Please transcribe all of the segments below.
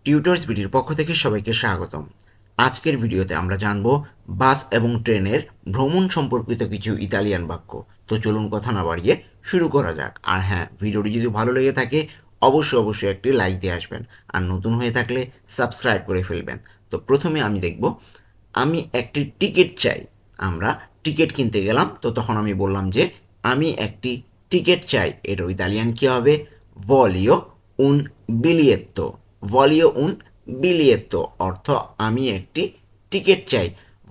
Tutors বিডির পক্ষ থেকে সবাইকে স্বাগতম। আজকের ভিডিওতে আমরা জানব বাস এবং ট্রেনের ভ্রমণ সম্পর্কিত কিছু ইতালিয়ান বাক্য। তো চলুন কথা না বাড়িয়ে শুরু করা যাক। আর হ্যাঁ, ভিডিওটি যদি ভালো লেগে থাকে অবশ্যই একটি লাইক দিয়ে আসবেন, আর নতুন হয়ে থাকলে সাবস্ক্রাইব করে ফেলবেন। তো প্রথমে আমি দেখব, আমি একটি টিকিট চাই। আমরা টিকিট কিনতে গেলাম, তো তখন আমি বললাম যে আমি একটি টিকিট চাই। এর ইতালিয়ান কী হবে? ভলিও উন বিলিয়েত্তো। ভলিও উন বিলিয়েত্তো অর্থ আমি একটি টিকিট চাই।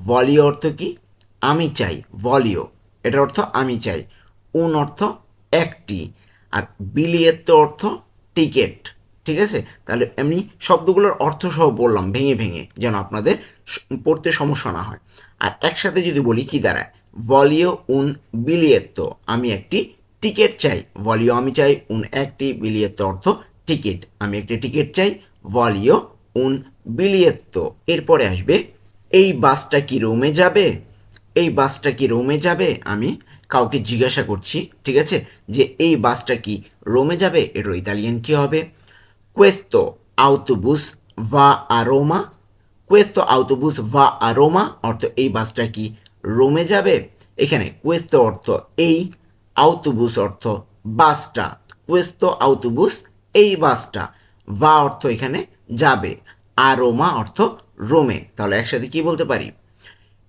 ভলিও অর্থ কি? আমি চাই। ভলিও এটার অর্থ আমি চাই। উন অর্থ একটি, আর বিলিয়েত্তো অর্থ টিকিট। ঠিক আছে, তাহলে এমনি শব্দগুলোর অর্থ সহ বললাম ভেঙে ভেঙে, যেন আপনাদের পড়তে সমস্যা না হয়। আর একসাথে যদি বলি কি দাঁড়ায়? ভলিও উন বিলিয়েত্তো, আমি একটি টিকিট চাই। ভলিও আমি চাই, উন একটি, বিলিয়েত্তো অর্থ টিকিট। আমি একটি টিকিট চাই, ভলিও উন বিলিয়েত্তো। এরপরে আসবে এই বাসটা কি রোমে যাবে? এই বাসটা কি রোমে যাবে? আমি কাউকে জিজ্ঞাসা করছি, ঠিক আছে, যে এই বাসটা কি রোমে যাবে? এর ইতালিয়ান কি হবে? Questo autobus va a Roma? Questo autobus va a Roma অর্থ এই বাসটা কি রোমে যাবে? এখানে questo অর্থ এই, autobus অর্থ বাসটা। questo autobus এই বাসটা, va অর্থ এখানে যাবে, আর রোমা অর্থ রোমে। তাহলে একসাথে কি বলতে পারি?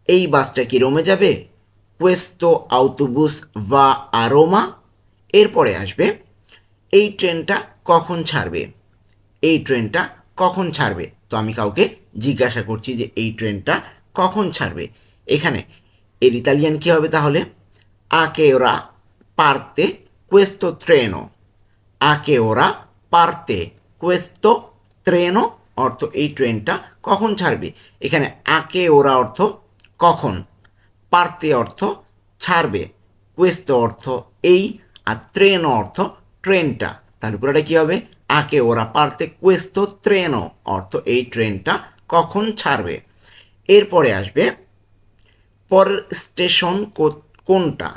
এই বাসটা কি রোমে যাবে? Questo autobus va a Roma? এরপরে আসবে এই ট্রেনটা কখন ছাড়বে? এই ট্রেনটা কখন ছাড়বে? তো আমি কাউকে জিজ্ঞাসা করছি যে এই ট্রেনটা কখন ছাড়বে। এখানে এর ইতালিয়ান কী হবে তাহলে? আ কে ওরা পারতে questo treno? আ কে ওরা পারতে questo treno অর্থ এই ট্রেনটা কখন ছাড়বে। এখানে আকে ওরা অর্থ কখন, পারতে অর্থ ছাড়বে, questo অর্থ এই, আর ট্রেনো অর্থ ট্রেনটা। তার উপরে কী হবে? আকে ওরা পারতে questo treno অর্থ এই ট্রেনটা কখন ছাড়বে। এরপরে আসবে পরের স্টেশন কোনটা?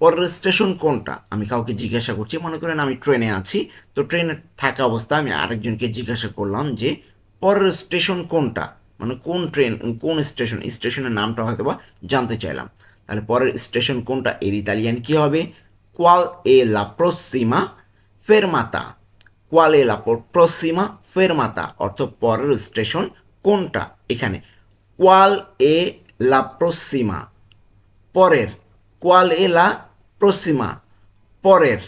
পরের স্টেশন কোনটা? আমি কাউকে জিজ্ঞাসা করছি, মনে করেন আমি ট্রেনে আছি, তো ট্রেনে থাকা অবস্থা আমি আরেকজনকে জিজ্ঞাসা করলাম যে পরের স্টেশন কোনটা, মানে কোন ট্রেন, কোন স্টেশন, স্টেশনের নামটা হয়তো বা জানতে চাইলাম। তাহলে পরের স্টেশন কোনটা এর ইতালিয়ান কী হবে? কোয়াল এ লা প্রসিমা ফেরমাতা। কোয়াল এ লা প্রসিমা ফেরমাতা অর্থ পরের স্টেশন কোনটা। এখানে কোয়াল এ লা প্রসিমা পরের, কোয়াল এ লা প্রসিমা পরের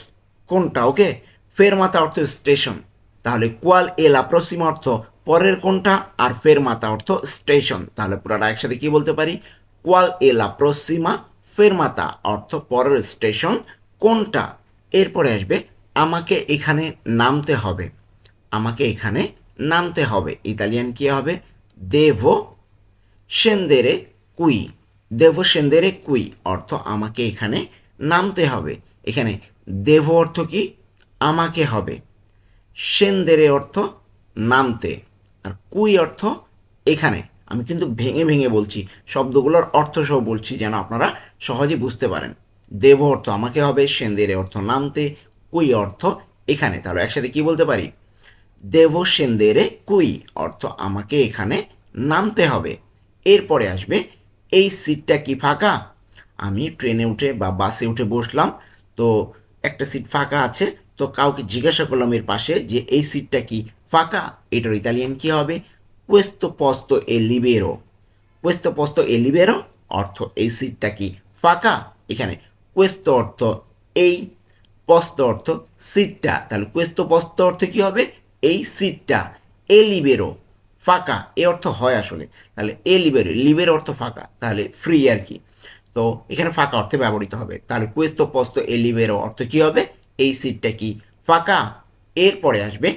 কোনটা, ওকে। ফেরমাতা অর্থ স্টেশন, তাহলে কোয়াল এ লা প্রসিমা অর্থ পরের কোনটা, আর ফেরমাতা অর্থ স্টেশন। তাহলে পুরোটা একসাথে কি বলতে পারি? কোয়াল এ লা প্রসিমা ফেরমাতা অর্থ পরের স্টেশন কোনটা। এরপরে আসবে আমাকে এখানে নামতে হবে। আমাকে এখানে নামতে হবে, ইতালিয়ান কি হবে? দেভো সেন্দেরে কুই। দেভো সেন্দেরে কুই অর্থ আমাকে এখানে নামতে হবে। এখানে দেভো অর্থ কি? আমাকে হবে। সেন্দেরে অর্থ নামতে, আর কুই অর্থ এখানে। আমি কিন্তু ভেঙে ভেঙে বলছি, শব্দগুলোর অর্থ সহ বলছি যেন আপনারা সহজে বুঝতে পারেন। দেব অর্থ আমাকে হবে, সেন্দেরে অর্থ নামতে, কুই অর্থ এখানে। তাহলে একসাথে কি বলতে পারি? দেব সেন্দেরে কুই অর্থ আমাকে এখানে নামতে হবে। এরপরে আসবে এই সিটটা কি ফাঁকা? আমি ট্রেনে উঠে বা বাসে উঠে বসলাম, তো একটা সিট ফাঁকা আছে, তো কাউকে জিজ্ঞাসা করলাম এর পাশে যে এই সিটটা কি ফাঁকা। এটার ইতালিয়ান কি হবে? questo posto è libero। questo posto è libero অর্থ এই সিটটা কি ফাঁকা। এখানে questo অর্থ এই, posto অর্থ সিটটা, তাহলে questo posto অর্থ কি হবে? এই সিটটা। এ লিবেরো ফাঁকা, এ অর্থ হয় আসলে, তাহলে এ লিবেরো, লিবেরো অর্থ ফাঁকা, তাহলে ফ্রি আর কি। তো এখানে ফাঁকা অর্থে ব্যবহৃত হবে, তাহলে questo posto è libero অর্থ কি হবে? এই সিটটা কি ফাঁকা। এরপরে আসবে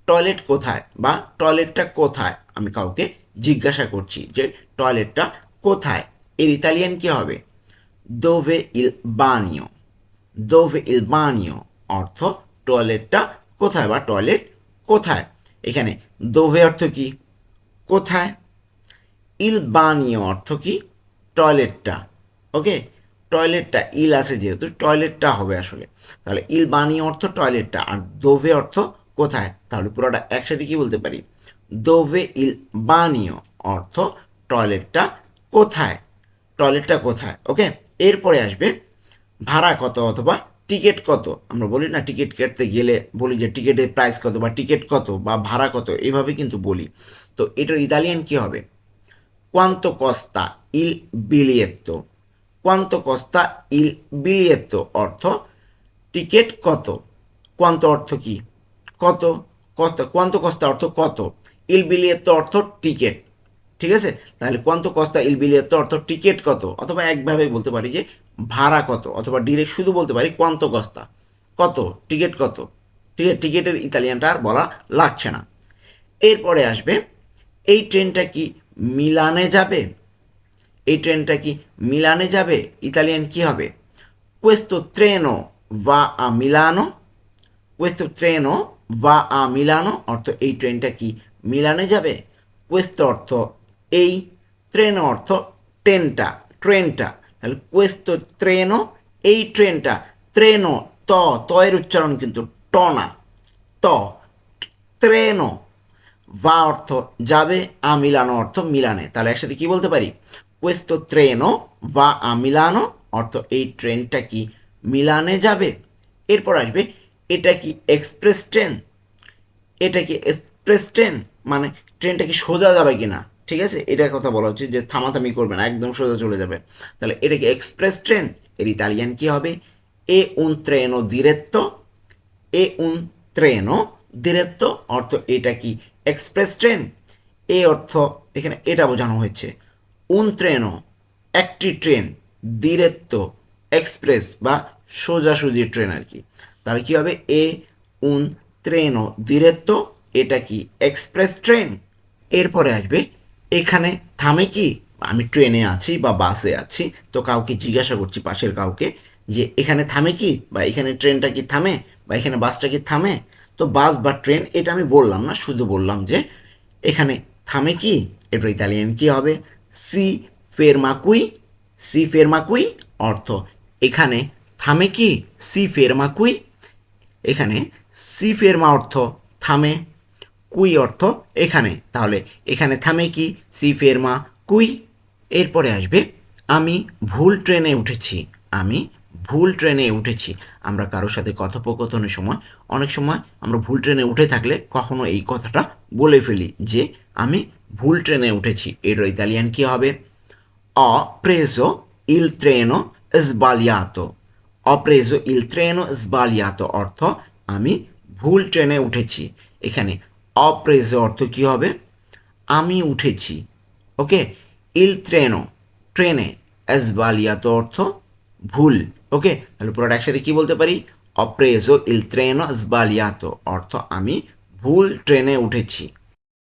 টয়লেট কোথায় বা টয়লেটটা কোথায়। আমি কাউকে জিজ্ঞাসা করছি যে টয়লেটটা কোথায়। এর ইতালিয়ান কি হবে? দোভে ইল বানিও। দোভে ইল বানিও অর্থ টয়লেটটা কোথায় বা টয়লেট কোথায়। এখানে দোভে অর্থ কি? কোথায়। ইল বানিও অর্থ কি? টয়লেটটা, ওকে। টয়লেটটা ইল আছে যেহেতু টয়লেটটা হবে আসলে, তাহলে ইল বানিও অর্থ টয়লেটটা, আর দোভে অর্থ কোথায়। তাহলে পুরোটা একসাথে কি বলতে পারি? দোভে ইল বানিও অর্থ টয়লেটটা কোথায়, টয়লেটটা কোথায়। ওকে, এরপরে আসবে ভাড়া কত অথবা টিকিট কত। আমরা বলি না টিকিট কাটতে গেলে বলি যে টিকিটের প্রাইস কত বা টিকিট কত বা ভাড়া কত, এইভাবে কিন্তু বলি। তো এটার ইতালিয়ান কি হবে? কোয়ান্তো কস্তা ইল বিলিয়েত্তো। কোয়ান্তো কস্তা ইল বিলিয়েত্তো অর্থ টিকিট কত। কোয়ান্তো অর্থ কি? কত। কত, কোয়ান্তো কস্তা অর্থ কত, ইল বিলিয়েত্তো অর্থ টিকিট। ঠিক আছে, তাহলে কোয়ান্তো কস্তা ইল বিলিয়েত্তো অর্থ টিকিট কত, অথবা একভাবে বলতে পারি যে ভাড়া কত, অথবা ডিরেক্ট শুধু বলতে পারি কোয়ান্তো কস্তা কত, টিকিট কত। ঠিক আছে, টিকিটের ইতালিয়ানটা আর বলা লাগছে না। এরপরে আসবে এই ট্রেনটা কি মিলানে যাবে, এই ট্রেনটা কি মিলানে যাবে, ইতালিয়ান কি হবে? Questo treno va a Milano, questo treno va a Milano অর্থ এই ট্রেনটা কি মিলানে যাবে। questo অর্থ এই, ট্রেন অর্থ ট্রেনটা, ট্রেনটা। তাহলে questo treno, এই ট্রেনটা, ট্রেনো এর উচ্চারণ কিন্তু ট না, ত, ট্রেনো। va অর্থ যাবে, a Milano অর্থ মিলানে। তাহলে একসাথে কি বলতে পারি? questo treno va a Milano অর্থ এই ট্রেনটা কি মিলানে যাবে। এরপর আসবে এটা কি এক্সপ্রেস ট্রেন, এটা কি এক্সপ্রেস ট্রেন, মানে ট্রেনটা কি সোজা যাবে কিনা। ঠিক আছে, এটার কথা বলা হচ্ছে যে থামাথামি করবে না, একদম সোজা চলে যাবে। তাহলে এটা কি এক্সপ্রেস ট্রেন, এর ইতালিয়ান কি হবে? এ un treno diretto, এ un treno diretto অর্থ এটা কি এক্সপ্রেস ট্রেন। এ অর্থ এখানে এটা বোঝানো হয়েছে, un treno একটি ট্রেন, diretto এক্সপ্রেস বা সোজাসুজি ট্রেন আর কি। তাহলে কি হবে? এ un treno diretto, এটা কি এক্সপ্রেস ট্রেন। এরপরে আসবে এখানে থামে কি, আমি ট্রেনে আছি বা বাসে আছি, তো কাউকে জিজ্ঞাসা করছি পাশের কাউকে যে এখানে থামে কি, বা এখানে ট্রেনটা কি থামে, বা এখানে বাসটা কি থামে। তো বাস বা ট্রেন এটা আমি বললাম না, শুধু বললাম যে এখানে থামে কি, এটা ইতালিয়ান কি হবে? সি ফেরমা কুই, সি ফেরমা কুই অর্থ এখানে থামে কি, সি ফেরমা কুই। এখানে সি ফেরমা অর্থ থামে, কুই অর্থ এখানে, তাহলে এখানে থামে কি, সি ফেরমা কুই। এরপরে আসবে আমি ভুল ট্রেনে উঠেছি, আমি ভুল ট্রেনে উঠেছি। আমরা কারোর সাথে কথোপকথনের সময় অনেক সময় আমরা ভুল ট্রেনে উঠে থাকলে কখনো এই কথাটা বলে ফেলি যে আমি ভুল ট্রেনে উঠেছি। এর ইতালিয়ান কি হবে? Ho preso il treno sbagliato, ho preso il treno sbagliato অর্থ আমি ভুল ট্রেনে উঠেছি। এখানে ho preso অর্থ কি হবে? আমি উঠেছি। ওকে, il treno ট্রেনে, sbagliato অর্থ ভুল। ওকে, তাহলে পুরোটা একসাথে কি বলতে পারি? ho preso il treno sbagliato অর্থ আমি ভুল ট্রেনে উঠেছি।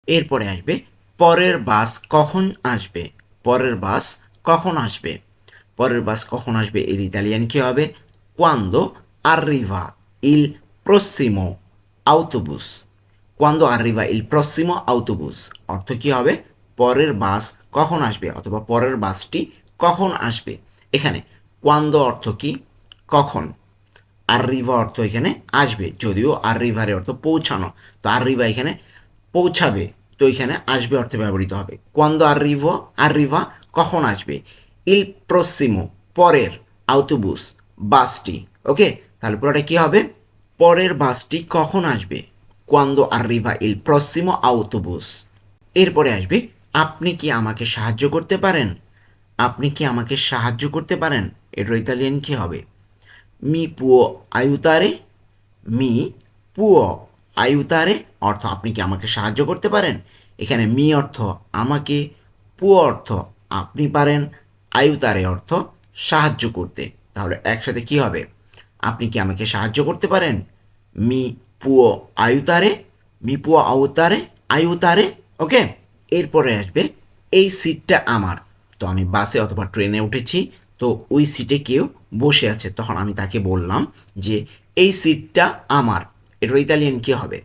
এরপরে আসবে পরের বাস কখন আসবে, পরের বাস কখন আসবে, পরের বাস কখন আসবে, এর ইতালিয়ান কি হবে? quando arriva il prossimo autobus, quando arriva il prossimo autobus অর্থ কি হবে? পরের বাস কখন আসবে, অথবা পরের বাসটি কখন আসবে। এখানে quando অর্থ কি, কখন, arriva অর্থ এখানে আসবে, যদিও arrivare অর্থ পৌঁছানো, তো arriva এখানে পৌঁছাবে, তো এখানে আসবে অর্থে ব্যবহৃত হবে। quando arrivo, arriva কখন আসবে, il prossimo পরের, autobus বাসটি। ওকে, তাহলে পুরোটা কি হবে? পরের বাসটি কখন আসবে, quando arriva il prossimo autobus। এরপরে আসবে আপনি কি আমাকে সাহায্য করতে পারেন, আপনি কি আমাকে সাহায্য করতে পারেন, এর ইতালিয়ান কি হবে? মি পুও আয়ুতারে, মি পুও আয়ুতারে অর্থ আপনি কি আমাকে সাহায্য করতে পারেন। এখানে মি অর্থ আমাকে, পুও অর্থ আপনি পারেন, আয়ুতারে অর্থ সাহায্য করতে। তাহলে একসাথে কি হবে? আপনি কি আমাকে সাহায্য করতে পারেন, মি পুও আয়ুতারে, মি পুও আয়ুতারে, আয়ুতারে। ওকে, এরপরে আসবে এই সিটটা আমার। তো আমি বাসে অথবা ট্রেনে উঠেছি, তো ওই সিটে কেউ বসে আছে, তখন আমি তাকে বললাম যে এই সিটটা আমার। এটার ইতালিয়ান কি হবে?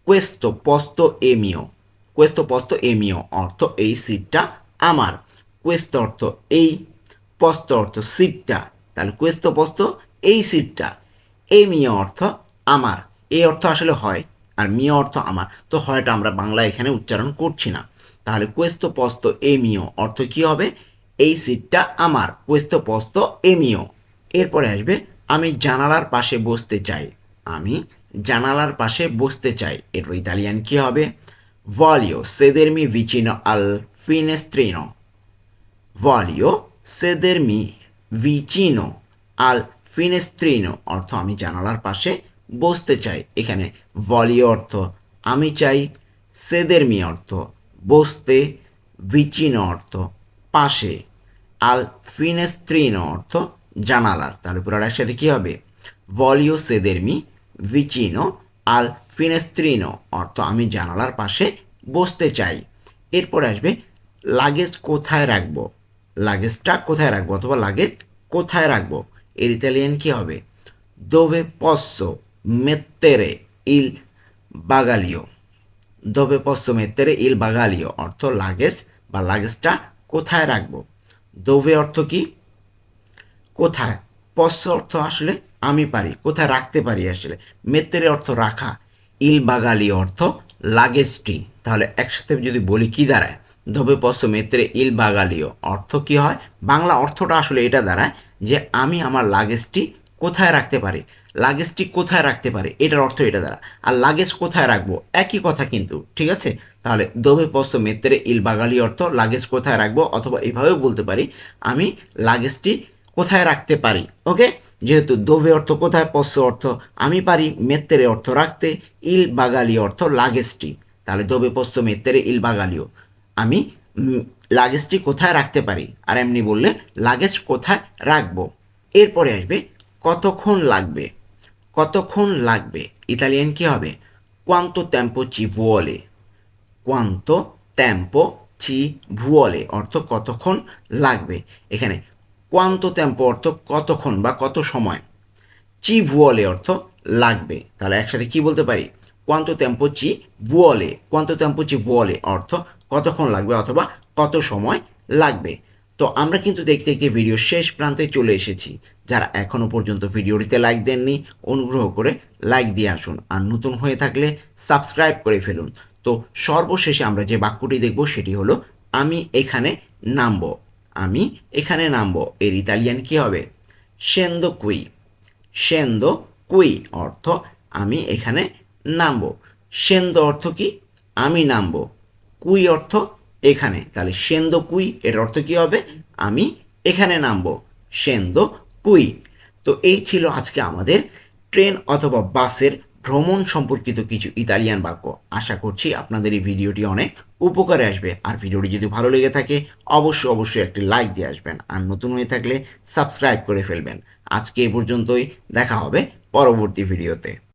questo posto è mio, questo posto è mio অর্থ এই সিটটা আমার। questo অর্থ এই, posto অর্থ সিটটা, তাহলে questo posto এই সিটটা, è mio অর্থ আমার। এই অর্থ আসলে হয় আর মিও অর্থ আমার, তো হয়টা আমরা বাংলা এখানে উচ্চারণ করছি না। তাহলে questo posto è mio অর্থ কি হবে? এই সিটটা আমার, questo posto è mio। এরপরে আসবে আমি জানালার পাশে বসতে চাই। আমি জানালার পাশে বসতে চাই, এর ইতালিয়ান কি হবে? voglio sedermi vicino al finestrino। voglio sedermi vicino al finestrino অর্থ আমি জানালার পাশে বসতে চাই। এখানে voglio অর্থ আমি চাই, sedermi অর্থ বসতে, vicino অর্থ পাশে, al finestrino অর্থ জানালার। তাহলে পুরোটা একসাথে কি হবে? voglio sedermi vicino al finestrino অর্থ আমি জানালার পাশে বসতে চাই। এরপরে আসবে লাগেজ কোথায় রাখবো। লাগেজটা কোথায় রাখবো অথবা লাগেজ কোথায় রাখবো, এর ইতালিয়ান কি হবে? dove posso mettere il bagaglio। dove posso mettere il bagaglio অর্থ লাগেজ বা লাগেজটা কোথায় রাখবো। dove অর্থ কি? কোথায়। posso অর্থ আসলে আমি পারি, কোথায় রাখতে পারি আসলে। mettere অর্থ রাখা, il bagaglio অর্থ লাগেজটি। তাহলে একসাথে যদি বলি কি দাঁড়ায়? dove posso mettere il bagaglio অর্থ কি হয়? বাংলা অর্থটা আসলে এটা দাঁড়ায় যে আমি আমার লাগেজটি কোথায় রাখতে পারি। লাগেজটি কোথায় রাখতে পারি এটার অর্থ এটা দ্বারা। আর লাগেজ কোথায় রাখবো একই কথা কিন্তু, ঠিক আছে? তাহলে dove posso mettere il bagaglio অর্থ লাগেজ কোথায় রাখবো, অথবা এইভাবেও বলতে পারি আমি লাগেজটি কোথায় রাখতে পারি। ওকে, যেহেতু dove অর্থ কোথায়, posso অর্থ আমি পারি, mettere অর্থ রাখতে, il bagaglio অর্থ লাগেজটি। তাহলে dove posso mettere il bagaglio আমি লাগেজটি কোথায় রাখতে পারি। আর এমনি বললে লাগেজ কোথায় রাখবো। এরপরে আসবে কতক্ষণ লাগবে। কতক্ষণ লাগবে ইতালিয়ান কি হবে? quanto tempo ci vuole। quanto tempo ci vuole অর্থ কতক্ষণ লাগবে। এখানে quanto tempo অর্থ কতক্ষণ বা কত সময়, ci vuole অর্থ লাগবে। তাহলে একসাথে কি বলতে পারি? quanto tempo ci vuole। quanto tempo ci vuole অর্থ কতক্ষণ লাগবে অথবা কত সময় লাগবে। তো আমরা কিন্তু দেখতে দেখতে ভিডিও শেষ প্রান্তে চলে এসেছি। যারা এখনও পর্যন্ত ভিডিওটিতে লাইক দেননি, অনুগ্রহ করে লাইক দিয়ে আসুন। আর নতুন হয়ে থাকলে সাবস্ক্রাইব করে ফেলুন। তো সর্বশেষে আমরা যে বাক্যটি দেখব সেটি হলো আমি এখানে নামবো। আমি এখানে নামবো, এর ইতালিয়ান কি হবে? scendo qui। scendo qui অর্থ আমি এখানে নামবো। scendo অর্থ কি? আমি নামবো। qui অর্থ এখানে। তাহলে scendo qui এর অর্থ কি হবে? আমি এখানে নামবো। scendo qui। তো এই ছিল আজকে আমাদের ট্রেন অথবা বাসের ভ্রমণ সম্পর্কিত কিছু ইতালিয়ান বাক্য। আশা করছি আপনাদের এই ভিডিওটি অনেক উপকারে আসবে। আর ভিডিওটি যদি ভালো লেগে থাকে অবশ্যই একটি লাইক দিয়ে আসবেন। আর নতুন হয়ে থাকলে সাবস্ক্রাইব করে ফেলবেন। আজকে এ পর্যন্তই, দেখা হবে পরবর্তী ভিডিওতে।